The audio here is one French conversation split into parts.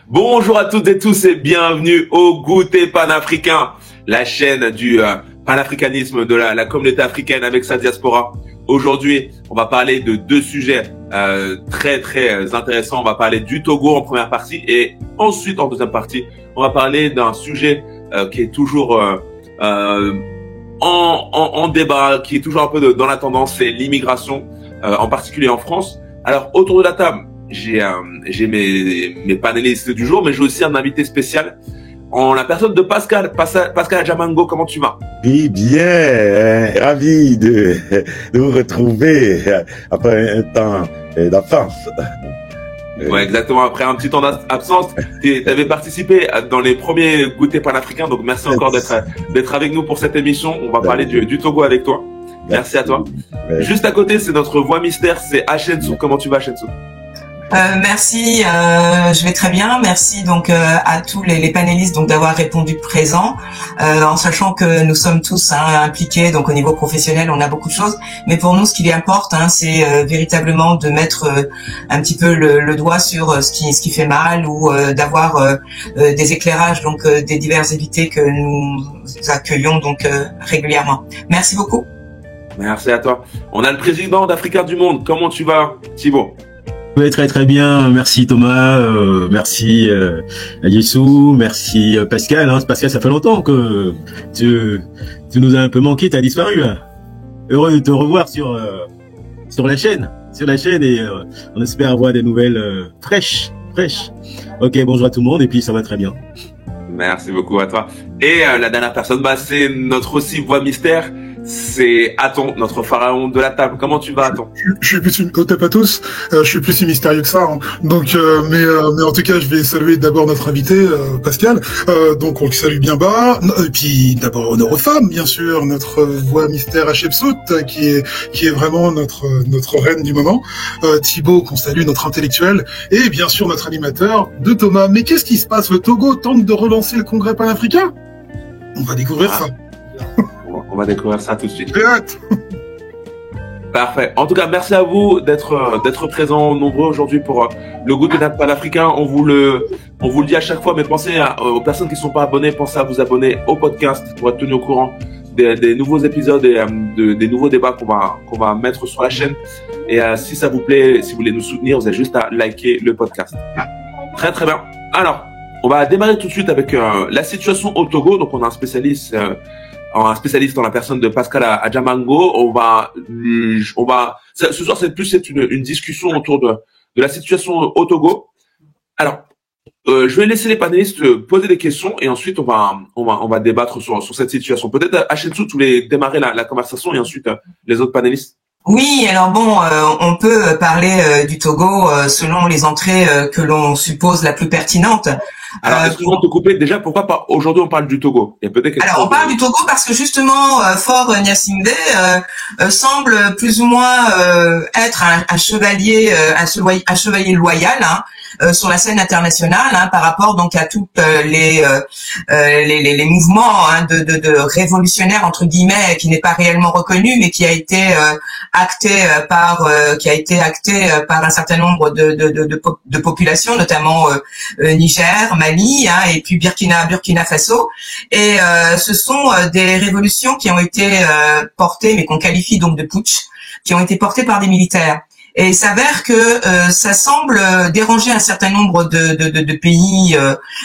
Bonjour à toutes et tous et bienvenue au Goûter panafricain, la chaîne du panafricanisme de la communauté africaine avec sa diaspora. Aujourd'hui, on va parler de deux sujets très intéressants. On va parler du Togo en première partie et ensuite en deuxième partie, on va parler d'un sujet qui est toujours en débat, qui est toujours un peu dans la tendance, c'est l'immigration, en particulier en France. Alors autour de la table, j'ai mes panélistes du jour, mais j'ai aussi un invité spécial en la personne de Pascal Adjamango. Comment tu vas? Oui, bien, ravi de vous retrouver après un temps d'absence. Ouais, exactement. Après un petit temps d'absence, tu avais participé dans les premiers goûters panafricains, donc merci encore d'être avec nous pour cette émission. On va parler du Togo avec toi. Merci à toi. Juste à côté, c'est notre voix mystère, c'est Achensu. Comment tu vas, Achensu? Merci, je vais très bien. Merci donc à tous les panélistes donc d'avoir répondu présent, en sachant que nous sommes tous impliqués donc au niveau professionnel, on a beaucoup de choses. Mais pour nous, ce qui importe, c'est véritablement de mettre un petit peu le doigt sur ce qui fait mal ou d'avoir des éclairages donc des divers invités que nous accueillons donc régulièrement. Merci beaucoup. Merci à toi. On a le président d'Africa du Monde. Comment tu vas, Thibaut? Oui, très bien. Merci Thomas, merci Yessou, merci Pascal. Pascal, ça fait longtemps que tu nous as un peu manqué, tu as disparu. Heureux de te revoir sur la chaîne, et on espère avoir des nouvelles fraîches. Ok, bonjour à tout le monde et puis ça va très bien. Merci beaucoup à toi. Et la dernière personne, c'est notre aussi voix mystère. C'est Aton, notre pharaon de la table. Comment tu vas, Aton? Je suis plus une côte à tous. Je suis plus si mystérieux que ça. Donc, mais en tout cas, je vais saluer d'abord notre invité Pascal. Donc, on le salue bien bas. Et puis, d'abord honneur aux femmes, bien sûr. Notre voix mystère Hatshepsut, qui est vraiment notre reine du moment. Thibaut, qu'on salue, notre intellectuel, et bien sûr notre animateur de Thomas. Mais qu'est-ce qui se passe? Le Togo tente de relancer le Congrès panafricain. On va découvrir ça. On va découvrir ça tout de suite. J'ai hâte. Parfait. En tout cas, merci à vous d'être présents nombreux aujourd'hui pour le Goûter panafricain. On vous le dit à chaque fois, mais pensez aux personnes qui ne sont pas abonnées, pensez à vous abonner au podcast pour être tenu au courant des nouveaux épisodes et des nouveaux débats qu'on va mettre sur la chaîne. Et si ça vous plaît, si vous voulez nous soutenir, vous avez juste à liker le podcast. Très bien. Alors, on va démarrer tout de suite avec la situation au Togo. Donc, on a un spécialiste dans la personne de Pascal Adjamango. Ce soir, c'est une discussion autour de la situation au Togo. Alors, je vais laisser les panélistes poser des questions et ensuite on va débattre sur cette situation. Peut-être Achensu, tu voulais démarrer la conversation et ensuite les autres panélistes. Oui, alors bon, on peut parler du Togo selon les entrées que l'on suppose la plus pertinente. Alors, excuse-moi de te couper. Déjà, pourquoi pas aujourd'hui on parle du Togo? Et peut-être. Alors, on parle du Togo parce que justement, Faure Gnassingbé semble plus ou moins être un chevalier loyal sur la scène internationale par rapport donc à toutes les mouvements de révolutionnaires entre guillemets qui n'est pas réellement reconnu mais qui a été acté par un certain nombre de populations, notamment Niger, Mali et puis Burkina Faso. Et ce sont des révolutions qui ont été portées, mais qu'on qualifie donc de putsch, qui ont été portées par des militaires. Et il s'avère que ça semble déranger un certain nombre de pays,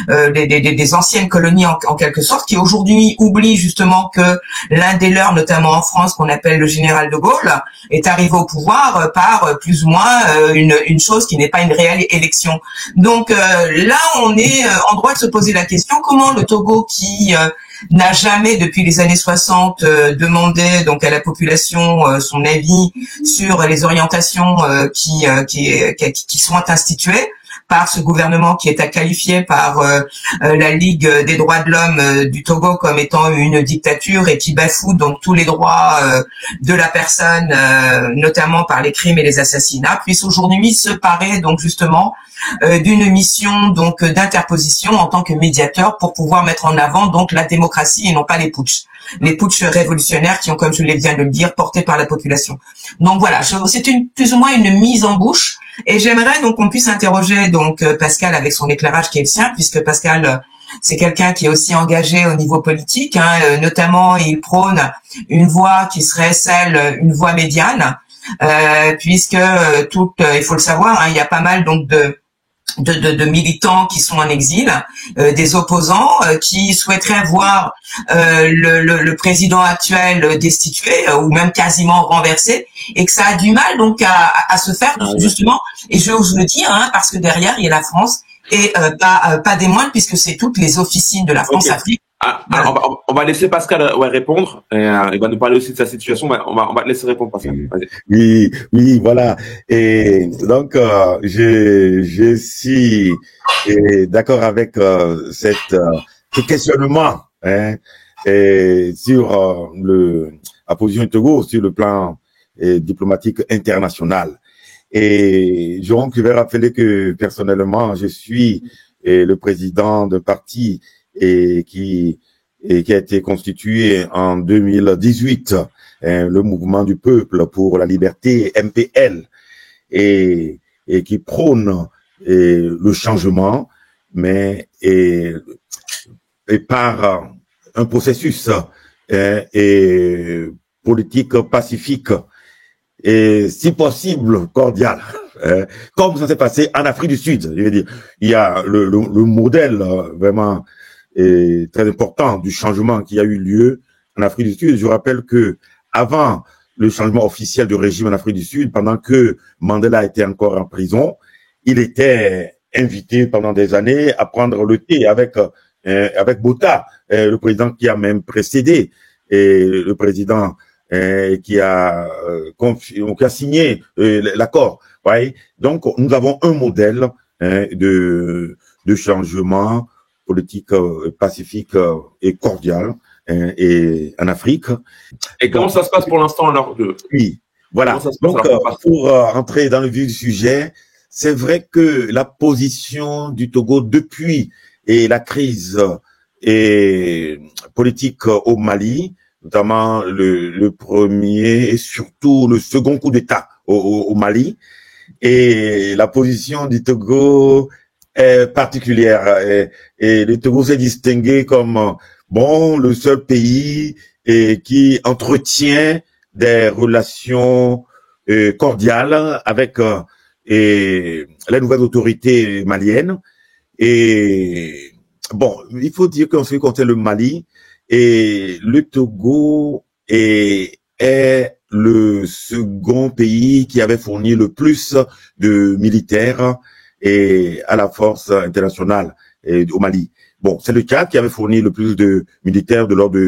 des anciennes colonies en quelque sorte, qui aujourd'hui oublient justement que l'un des leurs, notamment en France, qu'on appelle le général de Gaulle, est arrivé au pouvoir par plus ou moins une chose qui n'est pas une réelle élection. Donc là, on est en droit de se poser la question, comment le Togo qui n'a jamais depuis les années 60 demandé donc à la population son avis sur les orientations qui sont instituées par ce gouvernement qui est à qualifier par la Ligue des droits de l'homme du Togo comme étant une dictature et qui bafoue donc tous les droits de la personne, notamment par les crimes et les assassinats, puisse aujourd'hui se parer donc justement d'une mission donc d'interposition en tant que médiateur pour pouvoir mettre en avant donc la démocratie et non pas les putschs. les putschs révolutionnaires qui ont, comme je viens de le dire, porté par la population. Donc voilà, c'est plus ou moins une mise en bouche. Et j'aimerais donc qu'on puisse interroger donc Pascal avec son éclairage qui est le sien, puisque Pascal c'est quelqu'un qui est aussi engagé au niveau politique, hein, notamment il prône une voie qui serait une voie médiane, puisque il faut le savoir, hein, il y a pas mal donc de militants qui sont en exil, des opposants qui souhaiteraient voir le président actuel destitué ou même quasiment renversé, et que ça a du mal donc à se faire justement. Et je le dire, hein, parce que derrière il y a la France et pas des moindres, puisque c'est toutes les officines de la France Afrique. Alors, on va laisser Pascal répondre. Il va nous parler aussi de sa situation. On va te laisser répondre, Pascal. Oui, voilà. Et donc, je suis d'accord avec ce questionnement sur la position du Togo sur le plan diplomatique international. Et je vais rappeler que personnellement, je suis le président d'un parti qui a été constitué en 2018, le Mouvement du Peuple pour la Liberté, MPL, et qui prône le changement, mais et par un processus politique pacifique et si possible cordial, comme ça s'est passé en Afrique du Sud. Je veux dire, il y a le modèle vraiment très important du changement qui a eu lieu en Afrique du Sud. Je rappelle que avant le changement officiel de régime en Afrique du Sud, pendant que Mandela était encore en prison, il était invité pendant des années à prendre le thé avec Botha, le président qui a même précédé, et le président qui a signé l'accord. Ouais. Donc nous avons un modèle de changement politique pacifique et cordial et en Afrique. Et comment ça se passe pour l'instant alors Oui, voilà. Donc pour entrer dans le vif du sujet, c'est vrai que la position du Togo depuis la crise politique au Mali, notamment le premier et surtout le second coup d'État au Mali, et la position du Togo est particulière, et le Togo s'est distingué comme le seul pays qui entretient des relations cordiales avec les nouvelles autorités maliennes. Et il faut dire qu'en ce qui concerne le Mali, et le Togo est le second pays qui avait fourni le plus de militaires à la force internationale au Mali. C'est le Tchad qui avait fourni le plus de militaires, de l'ordre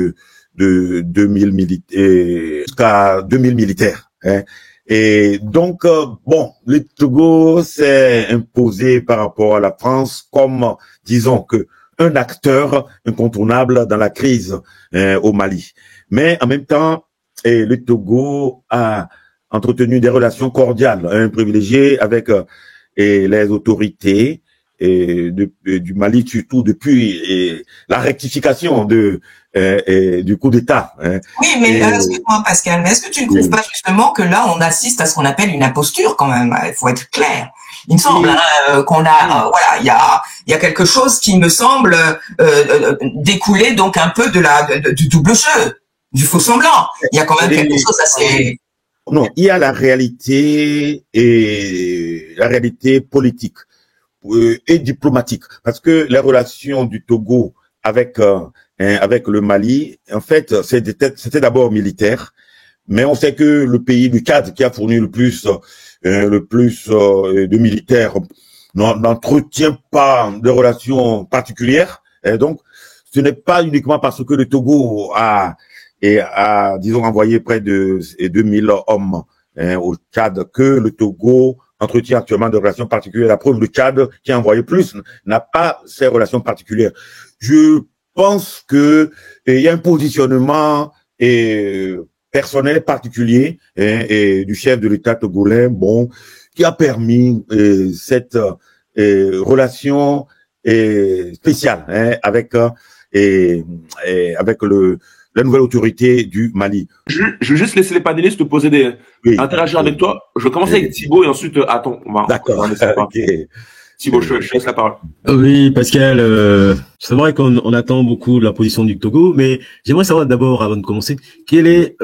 de 2000 militaires, jusqu'à 2000 militaires. Et donc, le Togo s'est imposé par rapport à la France comme, disons que, un acteur incontournable dans la crise au Mali. Mais en même temps, le Togo a entretenu des relations cordiales, privilégiées avec les autorités du Mali, surtout depuis la rectification du coup d'État. Oui, mais excuse-moi Pascal, mais est-ce que tu ne trouves pas justement que là on assiste à ce qu'on appelle une imposture quand même? Il faut être clair. Il me semble qu'on a, il y a quelque chose qui me semble découler donc un peu du double jeu, du faux semblant. Il y a quand même quelque chose assez. Non, il y a la réalité et la réalité politique et diplomatique, parce que les relations du Togo avec le Mali, en fait, c'était d'abord militaire, mais on sait que le pays du Tchad qui a fourni le plus de militaires n'entretient pas de relations particulières. Et donc, ce n'est pas uniquement parce que le Togo a disons, envoyé près de 2000 hommes au Tchad que le Togo entretient actuellement des relations particulières. La preuve, le Tchad, qui a envoyé plus, n'a pas ces relations particulières. Je pense que il y a un positionnement personnel particulier du chef de l'État togolais, qui a permis cette relation spéciale avec le la nouvelle autorité du Mali. Je vais juste laisser les panélistes te poser interagir avec toi. Je vais commencer avec Thibaut et ensuite, attends, D'accord. Ok. Thibaut, je laisse la parole. Oui, Pascal, c'est vrai qu'on attend beaucoup de la position du Togo, mais j'aimerais savoir d'abord, avant de commencer, quelle est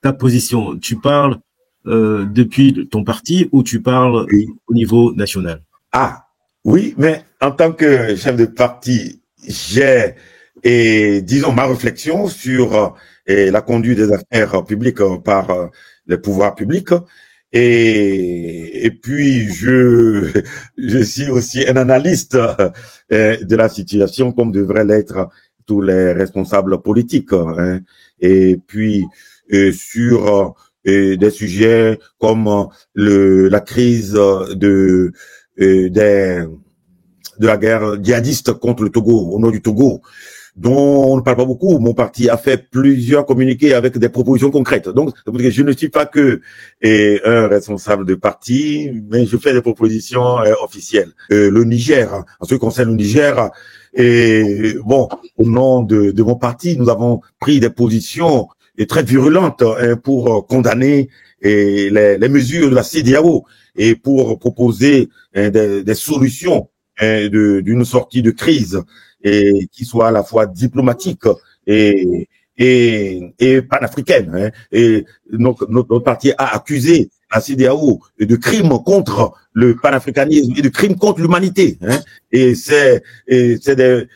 ta position? Tu parles depuis ton parti ou tu parles au niveau national? Ah, oui, mais en tant que chef de parti, j'ai, disons, ma réflexion sur la conduite des affaires publiques par les pouvoirs publics. Et puis, je suis aussi un analyste de la situation, comme devraient l'être tous les responsables politiques. Hein. Et puis, sur des sujets comme la crise de la guerre djihadiste contre le Togo, au nord du Togo, dont on ne parle pas beaucoup. Mon parti a fait plusieurs communiqués avec des propositions concrètes. Donc, je ne suis pas que un responsable de parti, mais je fais des propositions officielles. Le Niger, en ce qui concerne le Niger, bon, au nom de mon parti, nous avons pris des positions très virulentes pour condamner les mesures de la CEDEAO et pour proposer des solutions d'une sortie de crise et qui soit à la fois diplomatique et panafricaine. Hein. Et notre parti a accusé la CEDEAO de crimes contre le panafricanisme et de crimes contre l'humanité. Hein. Et c'est des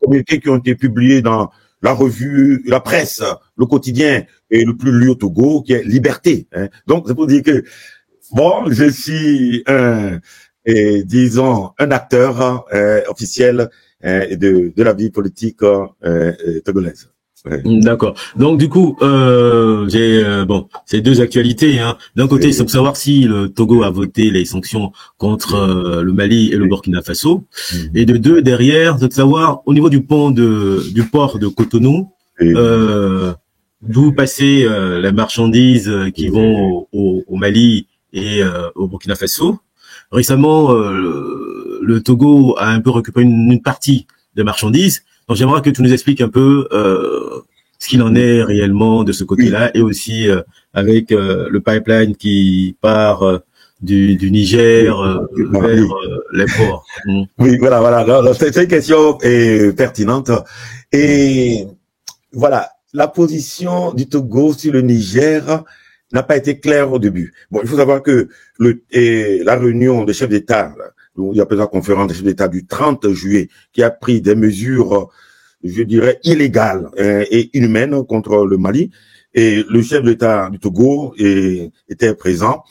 communiqués qui ont été publiés dans la revue, la presse, le quotidien et le plus lu au Togo, qui est Liberté. Hein. Donc, c'est pour dire que, bon, je suis disons, un acteur officiel de la vie politique togolaise. Ouais. D'accord. Donc du coup, j'ai c'est deux actualités. Hein. D'un côté, c'est pour savoir si le Togo a voté les sanctions contre le Mali et le Burkina Faso, et de deux, derrière, de savoir au niveau du port de Cotonou, d'où passer les marchandises qui vont au Mali et au Burkina Faso. Récemment, le Togo a un peu récupéré une partie des marchandises. Donc j'aimerais que tu nous expliques un peu ce qu'il en est réellement de ce côté-là, et aussi avec le pipeline qui part du Niger vers les ports. Oui, voilà. C'est une question pertinente. Et voilà, la position du Togo sur le Niger n'a pas été claire au début. Bon, il faut savoir que la réunion des chefs d'État, il y a la conférence des chefs d'État du 30 juillet, qui a pris des mesures, je dirais, illégales et inhumaines contre le Mali. Et le chef d'État du Togo était présent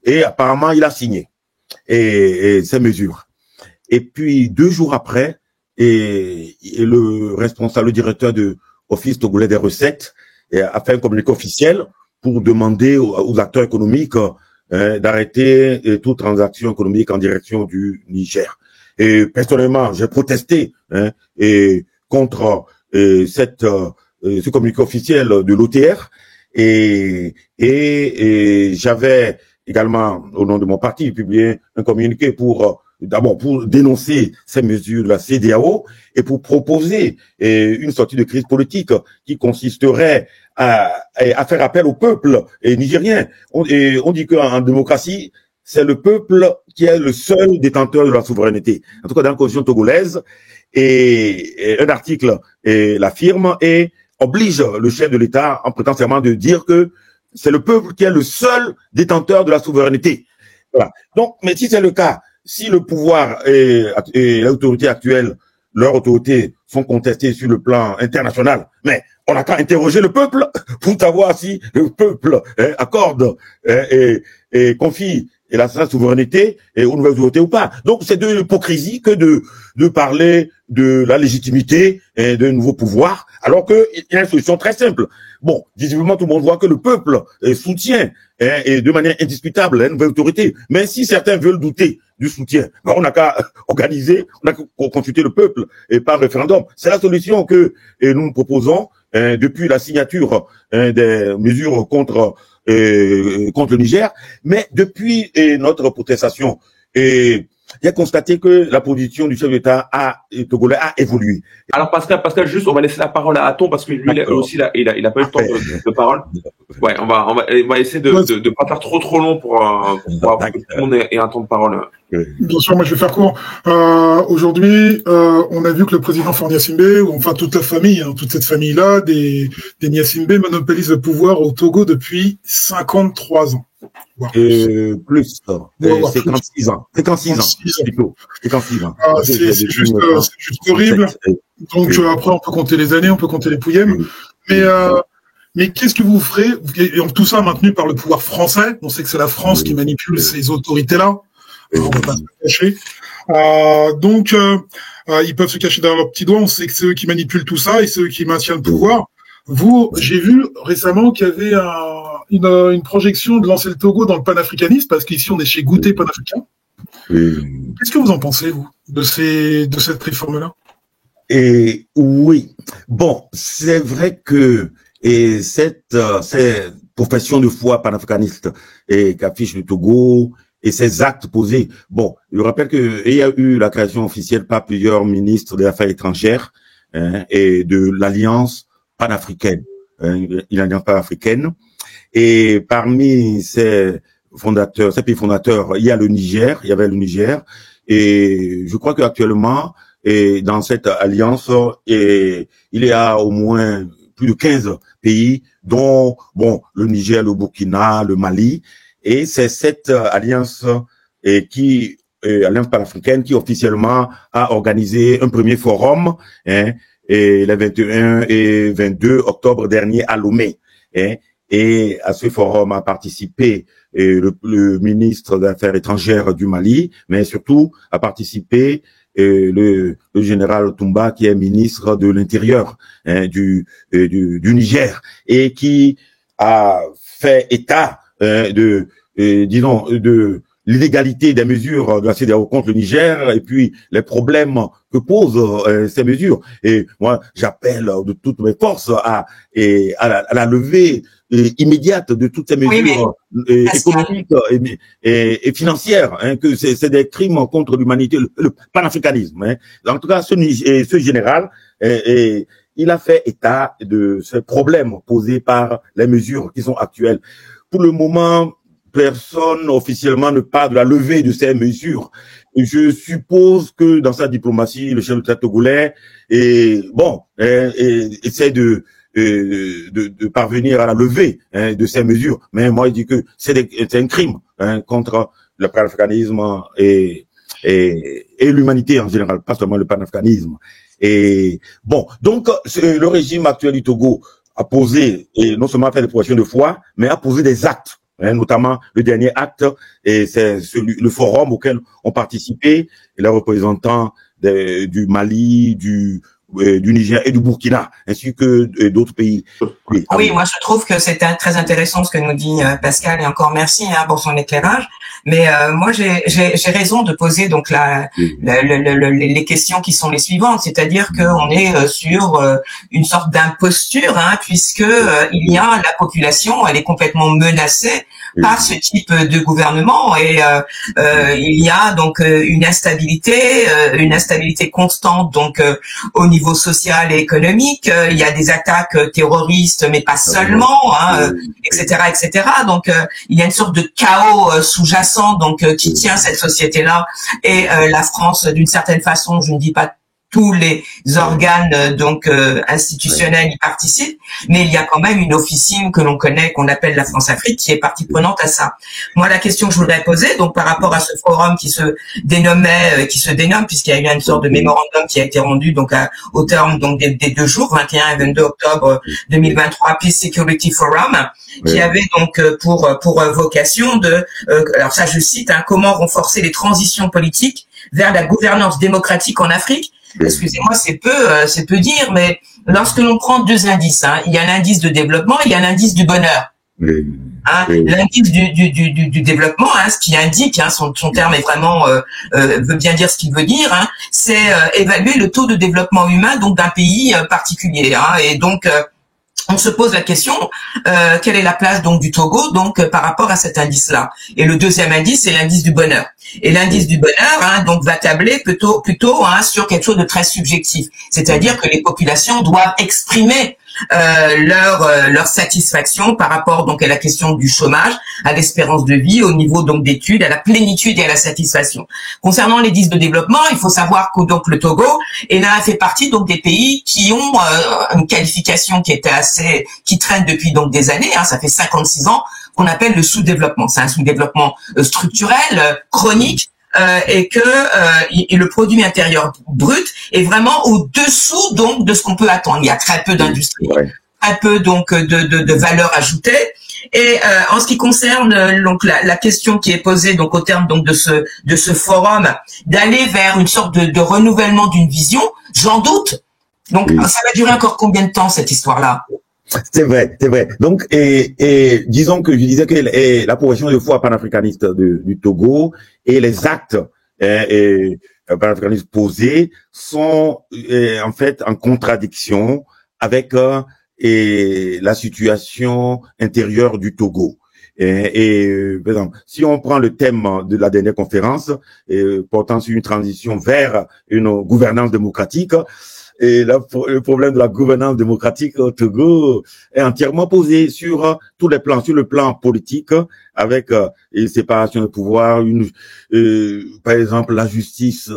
et apparemment il a signé ces mesures. Et puis 2 jours après, et le responsable, le directeur de l'Office togolais des recettes a fait un communiqué officiel pour demander aux acteurs économiques d'arrêter toute transaction économique en direction du Niger. Et personnellement, j'ai protesté contre ce communiqué officiel de l'OTR et j'avais également, au nom de mon parti, publié un communiqué pour dénoncer ces mesures de la CEDEAO et pour proposer une sortie de crise politique qui consisterait à faire appel au peuple nigérien. On dit qu'en démocratie, c'est le peuple qui est le seul détenteur de la souveraineté. En tout cas, dans la constitution togolaise, et un article l'affirme et oblige le chef de l'État en prêtant serment de dire que c'est le peuple qui est le seul détenteur de la souveraineté. Voilà. Donc, mais si c'est le cas, si le pouvoir et l'autorité actuelle, leurs autorités sont contestées sur le plan international, mais on n'a qu'à interroger le peuple pour savoir si le peuple accorde et confie sa souveraineté aux nouvelles autorités ou pas. Donc c'est de l'hypocrisie que de parler de la légitimité d'un nouveau pouvoir, alors qu'il y a une solution très simple. Bon, visiblement tout le monde voit que le peuple soutient et de manière indiscutable une nouvelle autorité. Mais si certains veulent douter du soutien, ben on n'a qu'à organiser, on n'a qu'à consulter le peuple et par référendum. C'est la solution que nous proposons depuis la signature des mesures contre le Niger, mais depuis notre protestation j'ai constaté que la position du chef d'État togolais a évolué. Alors Pascal, juste, on va laisser la parole à Aton parce que lui aussi, il a pas eu le temps de parole. Ouais, on va essayer de pas faire trop long pour que tout le monde ait un temps de parole. Bien sûr, moi je vais faire court. Aujourd'hui, on a vu que le président Faure Gnassingbé, ou enfin toute la famille, toute cette famille-là, des Gnassingbé monopolise le pouvoir au Togo depuis 53 ans. Plus, 56 ans. 56 ans. Plutôt. 56 ans. C'est juste horrible. Donc après, on peut compter les années, on peut compter les pouillèmes. Mais qu'est-ce que vous ferez? Et tout ça maintenu par le pouvoir français. On sait que c'est la France qui manipule ces autorités-là. On ne va pas se cacher. Donc, ils peuvent se cacher derrière leurs petits doigts. On sait que c'est eux qui manipulent tout ça et c'est eux qui maintiennent le pouvoir. J'ai vu récemment qu'il y avait une projection de lancer le Togo dans le panafricanisme, parce qu'ici on est chez Goûter panafricain. Qu'est-ce que vous en pensez, vous, de cette réforme-là? Et oui, bon, c'est vrai que cette profession de foi panafricaniste qu'affiche le Togo et ces actes posés. Bon, je rappelle qu'il y a eu la création officielle par plusieurs ministres des Affaires étrangères et de l'Alliance panafricaine, une alliance panafricaine. Et parmi ces pays fondateurs, il y avait le Niger, et je crois qu'actuellement, dans cette alliance, il y a au moins plus de 15 pays, dont, bon, le Niger, le Burkina, le Mali, et c'est cette alliance alliance panafricaine qui officiellement a organisé un premier forum, et les 21 et 22 octobre dernier à Lomé. Et à ce forum a participé le ministre des Affaires étrangères du Mali, mais surtout a participé le général Toumba, qui est ministre de l'Intérieur du Niger, et qui a fait état de l'illégalité des mesures de la CEDEAO contre le Niger et puis les problèmes que posent ces mesures. Et moi, j'appelle de toutes mes forces à la levée immédiate de toutes ces mesures économiques et financières, que c'est des crimes contre l'humanité, le panafricanisme. En tout cas, ce général, il a fait état de ces problèmes posés par les mesures qui sont actuelles. Pour le moment, personne officiellement ne parle de la levée de ces mesures. Et je suppose que dans sa diplomatie, le chef de l'État togolais essaie de parvenir à la levée de ces mesures. Mais moi, je dis que c'est un crime contre le panafricanisme et l'humanité en général, pas seulement le panafricanisme. Et bon, donc le régime actuel du Togo a posé, et non seulement fait des propositions de foi, mais a posé des actes. Notamment le dernier acte, et c'est le forum auquel ont participé les représentants du Mali, du Niger et du Burkina, ainsi que d'autres pays. Oui, moi je trouve que c'est très intéressant ce que nous dit Pascal, et encore merci pour son éclairage. Mais moi j'ai raison de poser donc les questions qui sont les suivantes, c'est-à-dire qu'on est sur une sorte d'imposture, puisque il y a la population, elle est complètement menacée par ce type de gouvernement, et il y a donc une instabilité constante donc au niveau social et économique. Il y a des attaques terroristes, mais pas seulement, etc. Donc il y a une sorte de chaos sous-jacent donc qui tient cette société-là, et la France, d'une certaine façon, je ne dis pas tous les organes donc institutionnels y participent, mais il y a quand même une officine que l'on connaît, qu'on appelle la France-Afrique, qui est partie prenante à ça. Moi, la question que je voudrais poser, donc par rapport à ce forum qui se dénomme, puisqu'il y a eu une sorte de mémorandum qui a été rendu donc au terme donc des 2 jours, 21 et 22 octobre 2023, Peace Security Forum, qui avait donc pour vocation de, alors ça je cite, comment renforcer les transitions politiques vers la gouvernance démocratique en Afrique. Excusez-moi, c'est peu dire, mais lorsque l'on prend 2 indices, il y a l'indice de développement, il y a l'indice du bonheur. L'indice du développement, ce qui indique, son terme est vraiment veut bien dire ce qu'il veut dire, c'est évaluer le taux de développement humain donc d'un pays particulier, et donc on se pose la question, quelle est la place donc du Togo donc par rapport à cet indice-là. Et le deuxième indice, c'est l'indice du bonheur. Et l'indice du bonheur donc va tabler plutôt sur quelque chose de très subjectif, c'est-à-dire que les populations doivent exprimer leur satisfaction par rapport donc à la question du chômage, à l'espérance de vie, au niveau donc d'études, à la plénitude et à la satisfaction. Concernant les 10 de développement, il faut savoir que donc le Togo fait partie donc des pays qui ont une qualification qui traîne depuis donc des années, ça fait 56 ans, qu'on appelle le sous-développement. C'est un sous-développement structurel, chronique, et que le produit intérieur brut est vraiment au-dessous donc de ce qu'on peut attendre. Il y a très peu d'industrie, très peu donc de valeur ajoutée. Et en ce qui concerne donc la question qui est posée donc au terme donc de ce forum, d'aller vers une sorte de renouvellement d'une vision, j'en doute. Donc ça va durer encore combien de temps cette histoire-là? C'est vrai, c'est vrai. Donc, et disons que je disais que la progression de foi panafricaniste du Togo et les actes panafricanistes posés sont en fait en contradiction avec la situation intérieure du Togo. Par exemple, si on prend le thème de la dernière conférence portant sur une transition vers une gouvernance démocratique, et là, le problème de la gouvernance démocratique au Togo est entièrement posé sur tous les plans, sur le plan politique, avec une séparation de pouvoir, par exemple, la justice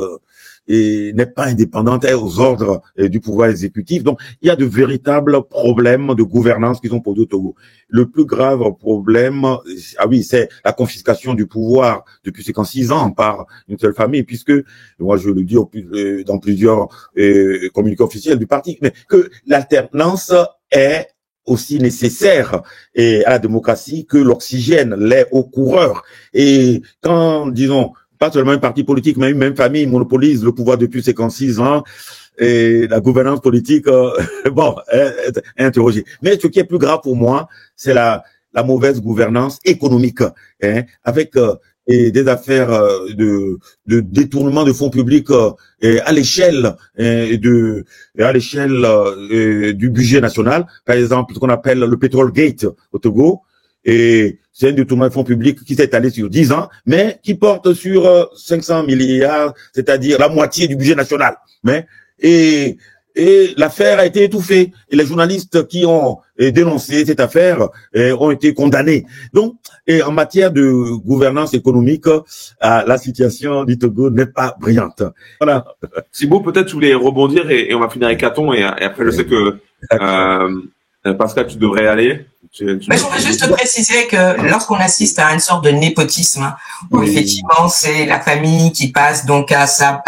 n'est pas indépendante, elle est aux ordres du pouvoir exécutif. Donc, il y a de véritables problèmes de gouvernance qui sont posés au Togo. Le plus grave problème, c'est la confiscation du pouvoir depuis 56 ans par une seule famille, puisque, moi je le dis dans plusieurs communiqués officiels du parti, mais que l'alternance est aussi nécessaire à la démocratie que l'oxygène l'est aux coureurs. Et quand, disons, pas seulement un parti politique, mais une même famille monopolise le pouvoir depuis 56 ans, et la gouvernance politique, est interrogée. Mais ce qui est plus grave pour moi, c'est la mauvaise gouvernance économique, avec des affaires de détournement de fonds publics à l'échelle du budget national. Par exemple, ce qu'on appelle le Petrol Gate au Togo. Et c'est un détournement de fonds publics qui s'est étalé sur 10 ans, mais qui porte sur 500 milliards, c'est-à-dire la moitié du budget national. Et l'affaire a été étouffée. Et les journalistes qui ont dénoncé cette affaire ont été condamnés. Donc, en matière de gouvernance économique, la situation du Togo n'est pas brillante. Voilà. C'est beau, peut-être tu voulais rebondir et on va finir avec Caton et après je sais que Pascal, tu devrais y aller. Je voudrais juste préciser que lorsqu'on assiste à une sorte de népotisme, où effectivement c'est la famille qui passe donc à sa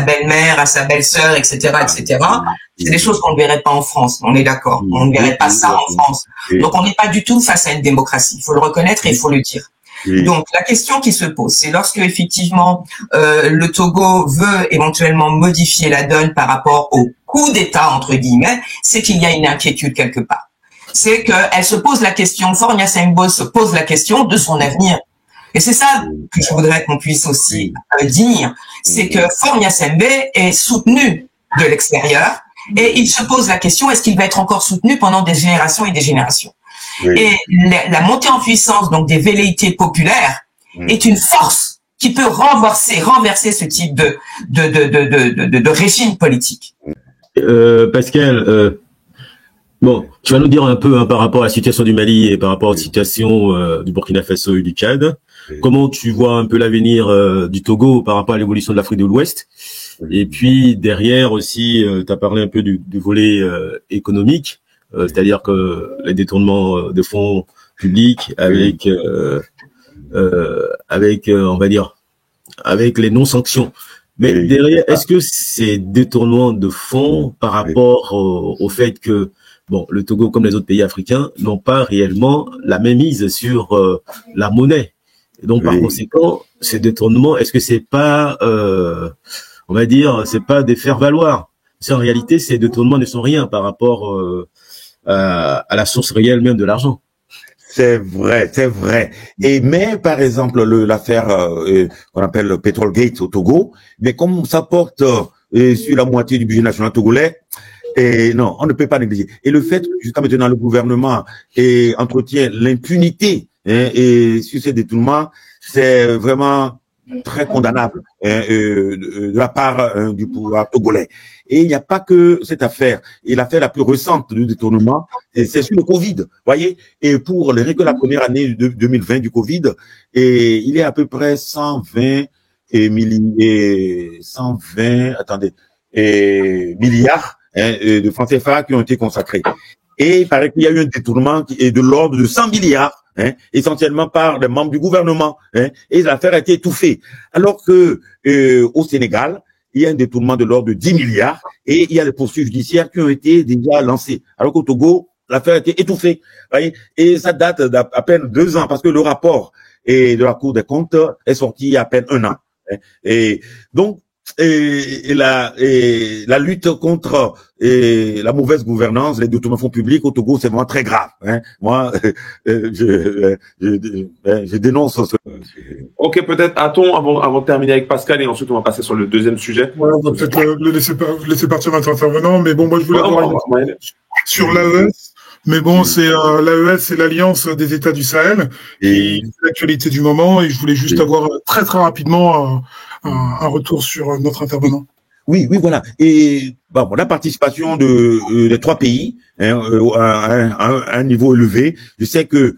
belle-mère, à sa belle-sœur, etc., c'est des choses qu'on ne verrait pas en France. On est d'accord. On ne verrait pas ça en France. Donc on n'est pas du tout face à une démocratie. Il faut le reconnaître et il faut le dire. Donc la question qui se pose, c'est lorsque effectivement le Togo veut éventuellement modifier la donne par rapport au coup d'État entre guillemets, c'est qu'il y a une inquiétude quelque part. C'est qu'elle se pose la question, Faure Gnassingbé se pose la question de son avenir. Et c'est ça que je voudrais qu'on puisse aussi dire, c'est que Faure Gnassingbé est soutenu de l'extérieur et il se pose la question, est-ce qu'il va être encore soutenu pendant des générations et des générations? Et la montée en puissance donc des velléités populaires est une force qui peut renverser ce type de régime politique. Pascal, bon, tu vas nous dire un peu par rapport à la situation du Mali et par rapport à la situation du Burkina Faso et du Tchad. Comment tu vois un peu l'avenir du Togo par rapport à l'évolution de l'Afrique de l'Ouest? Et puis derrière aussi, tu as parlé un peu du volet économique, c'est-à-dire que les détournements de fonds publics avec on va dire, avec les non-sanctions. Mais derrière, est-ce que ces détournements de fonds par rapport au fait que le Togo, comme les autres pays africains, n'ont pas réellement la même mise sur la monnaie. Et donc, par conséquent, ces détournements, est-ce que c'est pas, on va dire, c'est pas des faire-valoir? C'est en réalité, ces détournements ne sont rien par rapport à la source réelle même de l'argent. C'est vrai, c'est vrai. Mais par exemple, l'affaire qu'on appelle le Petrol Gate au Togo, mais comme ça porte sur la moitié du budget national togolais, Et non, on ne peut pas négliger. Et le fait que jusqu'à maintenant le gouvernement entretient l'impunité et sur ces détournements, c'est vraiment très condamnable de la part du pouvoir togolais. Et il n'y a pas que cette affaire. Et l'affaire la plus récente du détournement, c'est sur le Covid, voyez. Et pour rien que la première année de 2020 du Covid, et il est à peu près 120 milliards de francs CFA qui ont été consacrés. Et il paraît qu'il y a eu un détournement qui est de l'ordre de 100 milliards, essentiellement par les membres du gouvernement, et l'affaire a été étouffée. Alors que au Sénégal, il y a un détournement de l'ordre de 10 milliards et il y a des poursuites judiciaires qui ont été déjà lancées. Alors qu'au Togo, l'affaire a été étouffée. Voyez, et ça date d'à peine 2 ans parce que le rapport de la Cour des comptes est sorti il y a à peine 1 an. Et donc, la lutte contre la mauvaise gouvernance, les détournements de fonds publics au Togo, c'est vraiment très grave. Moi, je dénonce ce. Ok, peut-être attends avant de terminer avec Pascal et ensuite on va passer sur le deuxième sujet. Ouais, on va peut-être le laisser partir notre intervenant, mais bon, moi je voulais avoir sur l'AES. Mais bon, c'est l'AES, c'est l'Alliance des États du Sahel, et c'est l'actualité du moment, et je voulais juste avoir très rapidement un retour sur notre intervenant. Oui, voilà. Et bon, la participation des 3 pays à un niveau élevé. Je sais que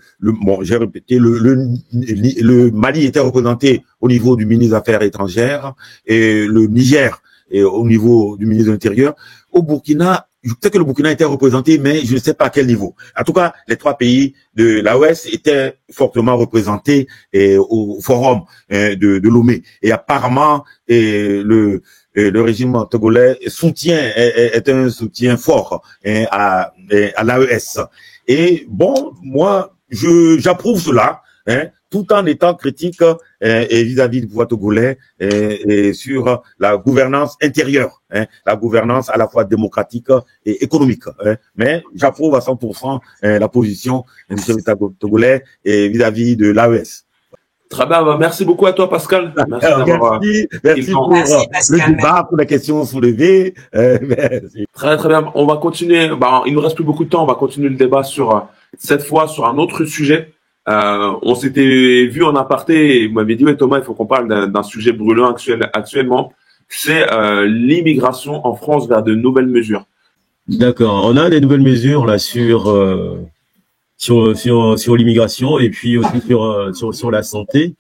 j'ai répété, le Mali était représenté au niveau du ministre des Affaires étrangères et le Niger et au niveau du ministre de l'Intérieur. Au Burkina, je sais que le Burkina était représenté, mais je ne sais pas à quel niveau. En tout cas, les 3 pays de l'AOS étaient fortement représentés au forum de Lomé. Et apparemment, le régime togolais est un soutien fort à l'AES. Et bon, moi, j'approuve cela, tout en étant critique et vis-à-vis du pouvoir togolais et sur la gouvernance intérieure, la gouvernance à la fois démocratique et économique. Mais j'approuve à 100% la position du chef d'État togolais et vis-à-vis de l'AES. Très bien, merci beaucoup à toi Pascal. Merci pour le débat, pour les questions soulevées. Merci. Très bien, on va continuer. Il nous reste plus beaucoup de temps, on va continuer le débat cette fois sur un autre sujet. On s'était vu en aparté et vous m'avez dit Thomas, il faut qu'on parle d'un sujet brûlant actuellement, c'est l'immigration en France vers de nouvelles mesures. D'accord, on a des nouvelles mesures là sur l'immigration et puis aussi sur la santé.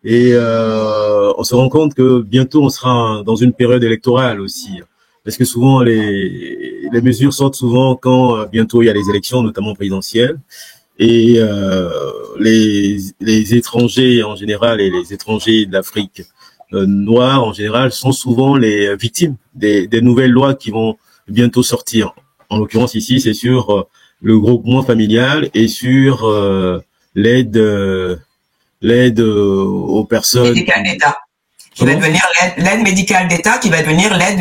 Et on se rend compte que bientôt on sera dans une période électorale aussi, parce que souvent les mesures sortent souvent quand bientôt il y a les élections, notamment présidentielles. Et les étrangers en général et les étrangers d'Afrique noire en général sont souvent les victimes des nouvelles lois qui vont bientôt sortir. En l'occurrence ici, c'est sur le groupement familial et sur l'aide aux personnes médicale d'État qui va devenir l'aide médicale d'État qui va devenir l'aide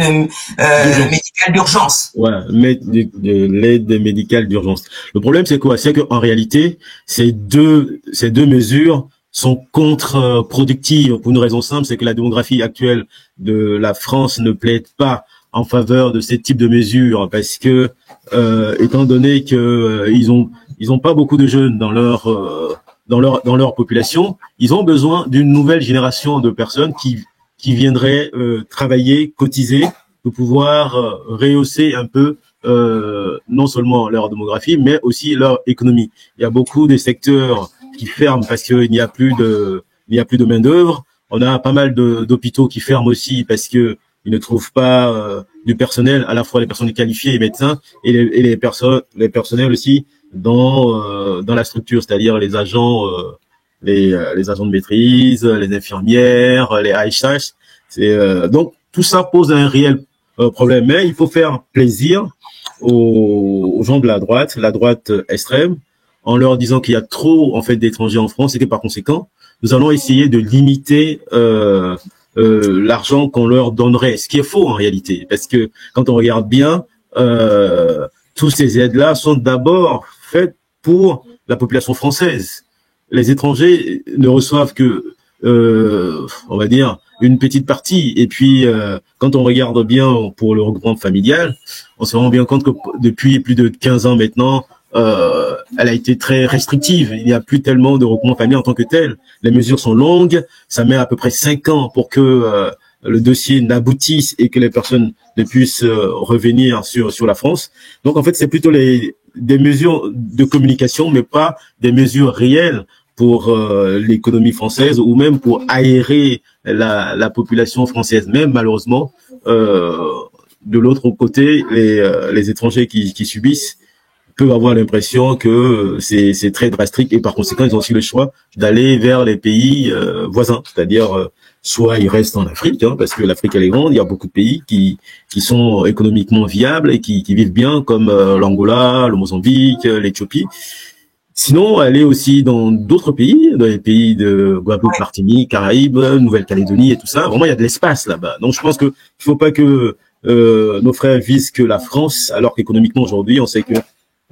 médicale d'urgence. Ouais, l'aide médicale d'urgence. Le problème c'est quoi? C'est qu'en réalité, ces deux mesures sont contre-productives pour une raison simple, c'est que la démographie actuelle de la France ne plaide pas en faveur de ce type de mesures parce que étant donné que ils ont pas beaucoup de jeunes dans leur population, ils ont besoin d'une nouvelle génération de personnes qui viendraient travailler, cotiser pour pouvoir rehausser un peu non seulement leur démographie mais aussi leur économie. Il y a beaucoup de secteurs qui ferment parce qu'il n'y a plus de main d'œuvre. On a pas mal d'hôpitaux qui ferment aussi parce que ils ne trouvent pas du personnel, à la fois les personnes qualifiées, les médecins et les personnels aussi dans la structure, c'est-à-dire les agents de maîtrise, les infirmières, les AHH. Donc tout ça pose un réel problème, mais il faut faire plaisir aux gens de la droite extrême, en leur disant qu'il y a trop en fait d'étrangers en France et que par conséquent nous allons essayer de limiter l'argent qu'on leur donnerait, ce qui est faux en réalité, parce que quand on regarde bien, toutes ces aides-là sont d'abord faites pour la population française. Les étrangers ne reçoivent que, on va dire, une petite partie. Et puis, quand on regarde bien pour le regroupement familial, on se rend bien compte que depuis plus de 15 ans maintenant, elle a été très restrictive. Il n'y a plus tellement de regroupement familial en tant que tel. Les mesures sont longues. Ça met à peu près 5 ans pour que le dossier n'aboutisse et que les personnes ne puissent revenir sur la France. Donc, en fait, c'est plutôt des mesures de communication, mais pas des mesures réelles pour l'économie française ou même pour aérer la population française. Même, malheureusement, de l'autre côté, les étrangers qui subissent peuvent avoir l'impression que c'est très drastique et par conséquent, ils ont aussi le choix d'aller vers les pays voisins, c'est-à-dire soit ils restent en Afrique, hein, parce que l'Afrique elle est grande, il y a beaucoup de pays qui sont économiquement viables et qui vivent bien, comme l'Angola, le Mozambique, l'Éthiopie. Sinon, aller aussi dans d'autres pays, dans les pays de Guadeloupe, Martinique, Caraïbes, Nouvelle-Calédonie et tout ça. Vraiment, il y a de l'espace là-bas. Donc, je pense que il faut pas que nos frères visent que la France, alors qu'économiquement aujourd'hui, on sait que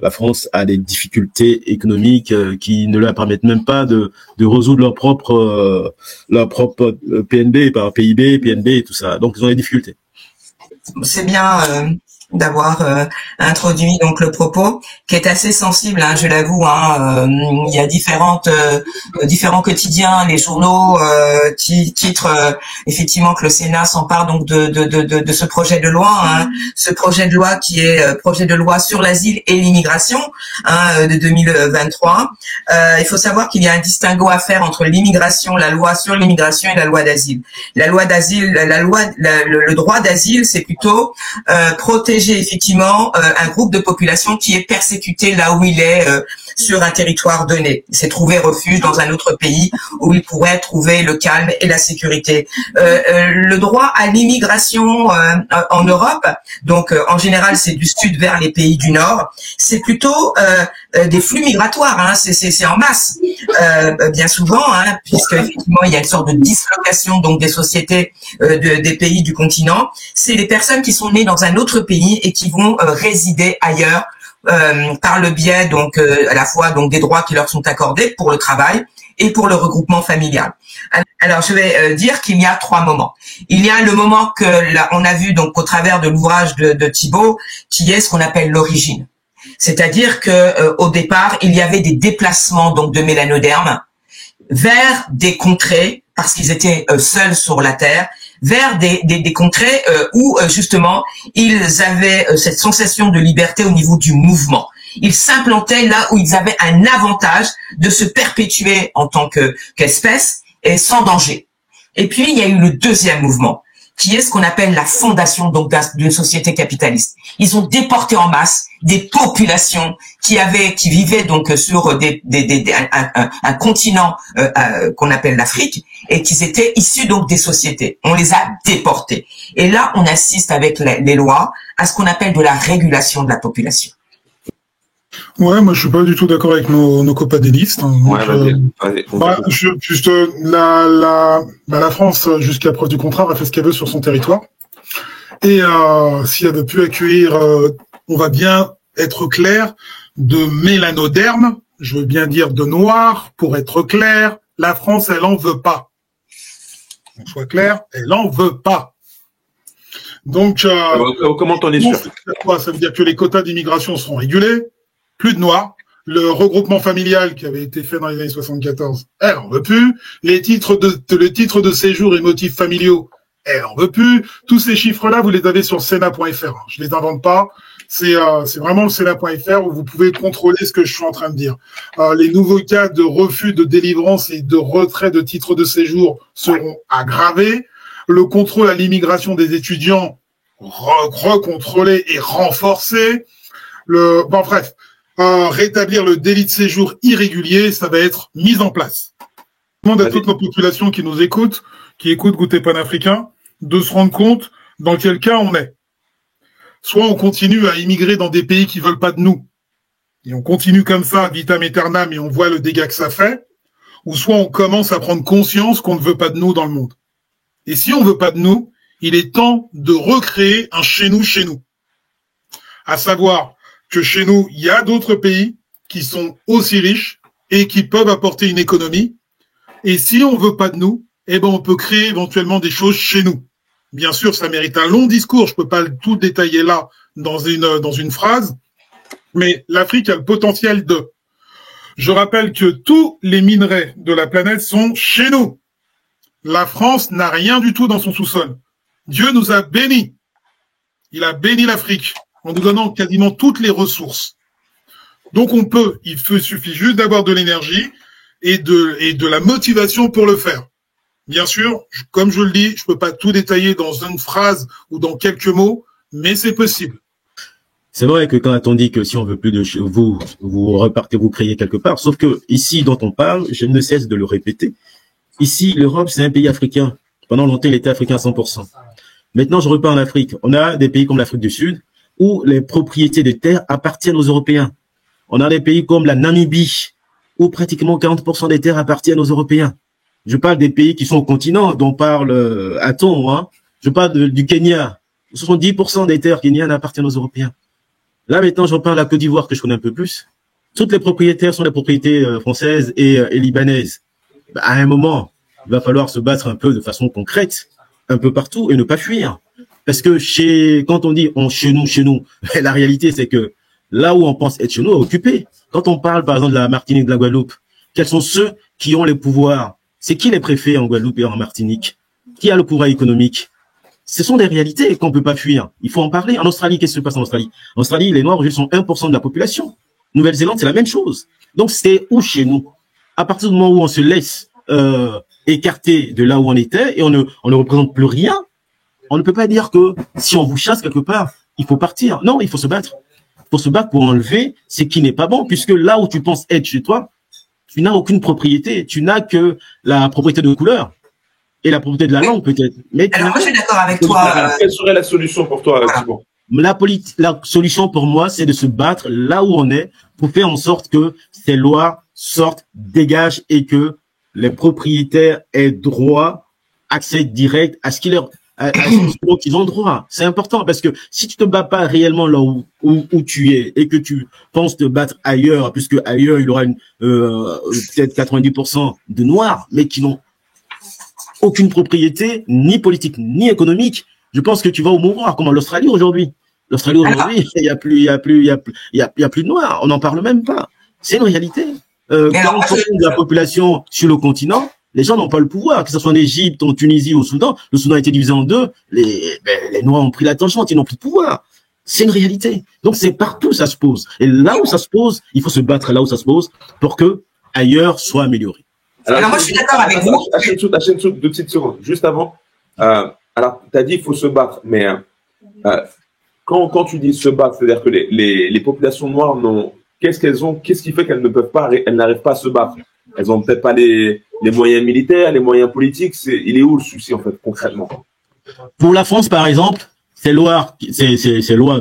la France a des difficultés économiques qui ne leur permettent même pas de résoudre leur propre PNB par PIB, PNB et tout ça. Donc, ils ont des difficultés. C'est bien d'avoir introduit donc le propos qui est assez sensible, hein, je l'avoue. Hein, il y a différents quotidiens, les journaux titrent effectivement que le Sénat s'empare donc de ce projet de loi, hein, ce projet de loi qui est projet de loi sur l'asile et l'immigration, hein, de 2023. Il faut savoir qu'il y a un distinguo à faire entre l'immigration, la loi sur l'immigration et la loi d'asile. La loi d'asile, le droit d'asile, c'est plutôt protéger effectivement un groupe de population qui est persécuté là où il est sur un territoire donné. Il s'est trouvé refuge dans un autre pays où il pourrait trouver le calme et la sécurité. Le droit à l'immigration en Europe, donc en général c'est du sud vers les pays du nord, c'est plutôt des flux migratoires, hein, c'est en masse, bien souvent, hein, puisque effectivement il y a une sorte de dislocation donc des sociétés des pays du continent. C'est les personnes qui sont nées dans un autre pays et qui vont résider ailleurs par le biais donc à la fois donc des droits qui leur sont accordés pour le travail et pour le regroupement familial. Alors je vais dire qu'il y a 3 moments. Il y a le moment que on a vu donc au travers de l'ouvrage de Thibault, qui est ce qu'on appelle l'origine. C'est-à-dire que au départ, il y avait des déplacements donc de mélanodermes vers des contrées parce qu'ils étaient seuls sur la terre, vers des contrées où justement ils avaient cette sensation de liberté au niveau du mouvement. Ils s'implantaient là où ils avaient un avantage de se perpétuer en tant qu'espèce et sans danger. Et puis il y a eu le deuxième mouvement, qui est ce qu'on appelle la fondation donc d'une société capitaliste. Ils ont déporté en masse des populations qui vivaient donc sur un continent qu'on appelle l'Afrique et qui étaient issus donc des sociétés. On les a déportés. Et là, on assiste avec les lois à ce qu'on appelle de la régulation de la population. Ouais, moi je suis pas du tout d'accord avec nos copadélistes. Hein, la France, jusqu'à preuve du contraire, a fait ce qu'elle veut sur son territoire. Et si elle veut plus accueillir, on va bien être clair, de mélanodermes, je veux bien dire de noirs, pour être clair, la France, elle en veut pas. On soit clair, elle en veut pas. Donc, comment t'en es sûr? Ça veut dire que les quotas d'immigration seront régulés, plus de noirs, le regroupement familial qui avait été fait dans les années 74, elle en veut plus, le titre de séjour et motifs familiaux, elle en veut plus. Tous ces chiffres-là, vous les avez sur Sénat.fr. Je les invente pas. C'est vraiment le Sénat.fr où vous pouvez contrôler ce que je suis en train de dire. Les nouveaux cas de refus de délivrance et de retrait de titre de séjour seront aggravés. Le contrôle à l'immigration des étudiants recontrôlé et renforcé. Rétablir le délit de séjour irrégulier, ça va être mis en place. Je demande à toute nos populations qui nous écoutent, qui écoutent Goûter Panafricain, de se rendre compte dans quel cas on est. Soit on continue à immigrer dans des pays qui veulent pas de nous, et on continue comme ça, vitam aeternam, et on voit le dégât que ça fait, ou soit on commence à prendre conscience qu'on ne veut pas de nous dans le monde. Et si on veut pas de nous, il est temps de recréer un chez nous. À savoir que chez nous, il y a d'autres pays qui sont aussi riches et qui peuvent apporter une économie. Et si on veut pas de nous, eh ben, on peut créer éventuellement des choses chez nous. Bien sûr, ça mérite un long discours. Je peux pas tout détailler là dans une phrase, mais l'Afrique a le potentiel de. Je rappelle que tous les minerais de la planète sont chez nous. La France n'a rien du tout dans son sous-sol. Dieu nous a bénis. Il a béni l'Afrique en nous donnant quasiment toutes les ressources. Donc on peut, il suffit juste d'avoir de l'énergie et de la motivation pour le faire. Bien sûr, comme je le dis, je peux pas tout détailler dans une phrase ou dans quelques mots, mais c'est possible. C'est vrai que quand on dit que si on veut plus de vous, vous repartez, vous créez quelque part. Sauf que ici, dont on parle, je ne cesse de le répéter. Ici, l'Europe, c'est un pays africain. Pendant longtemps, il était africain à 100%. Maintenant, je repars en Afrique. On a des pays comme l'Afrique du Sud où les propriétés de terres appartiennent aux Européens. On a des pays comme la Namibie où pratiquement 40% des terres appartiennent aux Européens. Je parle des pays qui sont au continent, dont parle Aton, hein. Je parle du Kenya. 70% des terres kenyanes appartiennent aux Européens. Là, maintenant, je parle de la Côte d'Ivoire, que je connais un peu plus. Toutes les propriétaires sont des propriétés françaises et libanaises. Bah, à un moment, il va falloir se battre un peu de façon concrète, un peu partout, et ne pas fuir. Parce que quand on dit chez nous, la réalité, c'est que là où on pense être chez nous, est occupé. Quand on parle, par exemple, de la Martinique, de la Guadeloupe, quels sont ceux qui ont les pouvoirs? C'est qui les préfets en Guadeloupe et en Martinique? Qui a le pouvoir économique? Ce sont des réalités qu'on peut pas fuir. Il faut en parler. En Australie, qu'est-ce qui se passe en Australie? En Australie, les Noirs sont 1% de la population. Nouvelle-Zélande, c'est la même chose. Donc, c'est où chez nous? À partir du moment où on se laisse écarter de là où on était et on ne représente plus rien, on ne peut pas dire que si on vous chasse quelque part, il faut partir. Non, il faut se battre. Il faut se battre pour enlever ce qui n'est pas bon, puisque là où tu penses être chez toi, tu n'as aucune propriété. Tu n'as que la propriété de couleur et la propriété de la langue peut-être. Mais alors moi je suis d'accord avec toi. Quelle serait la solution pour toi, Thibault? La solution pour moi, c'est de se battre là où on est pour faire en sorte que ces lois sortent, dégagent et que les propriétaires aient droit, accès direct à ce qu'ils ont droit. C'est important parce que si tu te bats pas réellement là où tu es et que tu penses te battre ailleurs, puisque ailleurs il y aura peut-être 90% de noirs, mais qui n'ont aucune propriété, ni politique, ni économique, je pense que tu vas au mouroir, comme en l'Australie aujourd'hui. L'Australie aujourd'hui, il y a plus de noirs. On n'en parle même pas. C'est une réalité. 40% de la population sur le continent, les gens n'ont pas le pouvoir, que ce soit en Égypte, en Tunisie, au Soudan. Le Soudan a été divisé en deux. Les noirs ont pris la tangente, ils n'ont plus de pouvoir. C'est une réalité. Donc c'est partout ça se pose. Et là où ça se pose, il faut se battre là où ça se pose pour que ailleurs soit amélioré. Alors moi je suis d'accord avec vous. Achète 2 petites secondes. Juste avant, alors tu as dit il faut se battre, mais quand tu dis se battre, c'est-à-dire que les populations noires n'ont qu'est-ce qui fait qu'elles ne peuvent pas, elles n'arrivent pas à se battre? Elles ont peut-être pas les moyens militaires, les moyens politiques. Il est où le souci en fait concrètement? Pour la France par exemple, ces lois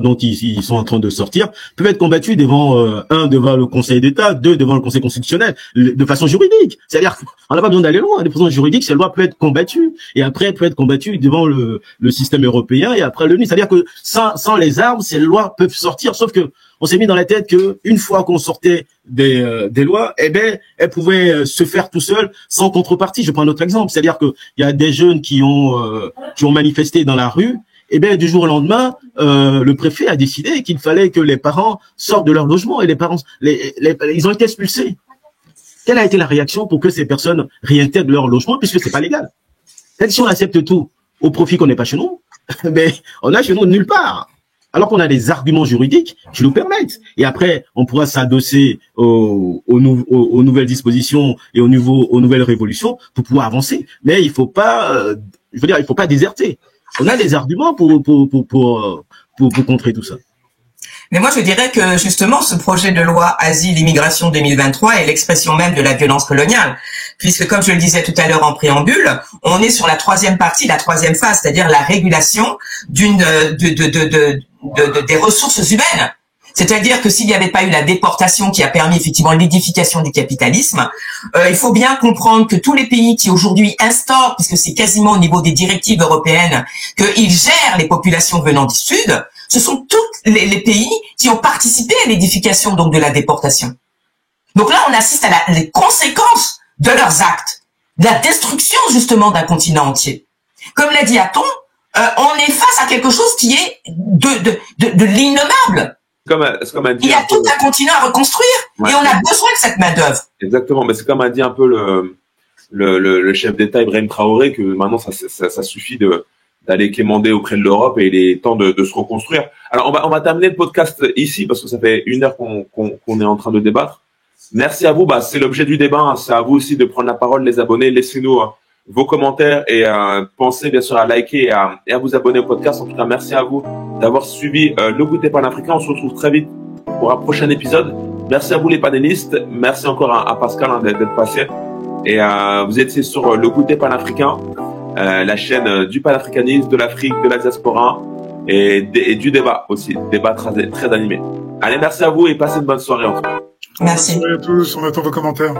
dont ils sont en train de sortir peuvent être combattues devant le Conseil d'État, 2 devant le Conseil constitutionnel, de façon juridique. C'est-à-dire qu'on n'a pas besoin d'aller loin. De façon juridique, ces lois peuvent être combattues et après elles peuvent être combattues devant le système européen et après l'ONU. C'est-à-dire que sans les armes, ces lois peuvent sortir. Sauf que on s'est mis dans la tête que une fois qu'on sortait des lois, eh ben elles pouvaient se faire tout seules sans contrepartie. Je prends un autre exemple, c'est-à-dire que il y a des jeunes qui ont manifesté dans la rue. Et bien, du jour au lendemain, le préfet a décidé qu'il fallait que les parents sortent de leur logement et les parents, ils ont été expulsés. Quelle a été la réaction pour que ces personnes réintègrent leur logement puisque c'est pas légal? Si on accepte tout au profit qu'on n'est pas chez nous, mais on a chez nous nulle part. Alors qu'on a des arguments juridiques qui nous permettent. Et après, on pourra s'adosser aux nouvelles dispositions et aux nouvelles révolutions pour pouvoir avancer. Mais il faut pas, il faut pas déserter. On a des arguments pour contrer tout ça. Mais moi, je dirais que justement, ce projet de loi Asile-Immigration 2023 est l'expression même de la violence coloniale, puisque comme je le disais tout à l'heure en préambule, on est sur la 3e partie, la 3e phase, c'est-à-dire la régulation des ressources humaines. C'est-à-dire que s'il n'y avait pas eu la déportation qui a permis effectivement l'édification du capitalisme, il faut bien comprendre que tous les pays qui aujourd'hui instaurent, puisque c'est quasiment au niveau des directives européennes, qu'ils gèrent les populations venant du Sud, ce sont tous les pays qui ont participé à l'édification donc de la déportation. Donc là, on assiste à les conséquences de leurs actes. de la destruction justement d'un continent entier. Comme l'a dit Aton, on est face à quelque chose qui est de l'innommable. Il y a tout un continent à reconstruire, ouais. Et on a besoin de cette main-d'œuvre. Exactement, mais c'est comme a dit un peu le chef d'État Ibrahim Traoré, que maintenant ça suffit d'aller quémander auprès de l'Europe et il est temps de se reconstruire. Alors on va terminer le podcast ici parce que ça fait 1 heure qu'on est en train de débattre. Merci à vous, c'est l'objet du débat, hein. C'est à vous aussi de prendre la parole, les abonnés, laissez-nous vos commentaires et pensez bien sûr à liker et à vous abonner au podcast. En tout cas, merci à vous d'avoir suivi le Goûter Panafricain. On se retrouve très vite pour un prochain épisode. Merci à vous les panélistes, merci encore à Pascal d'être passé. Et vous êtes sur le Goûter Panafricain, la chaîne du panafricanisme, de l'Afrique, de la diaspora et du débat aussi, débat très animé. Allez, merci à vous et passez une bonne soirée en tout cas. Merci. Bonne soirée à tous, on attend vos commentaires.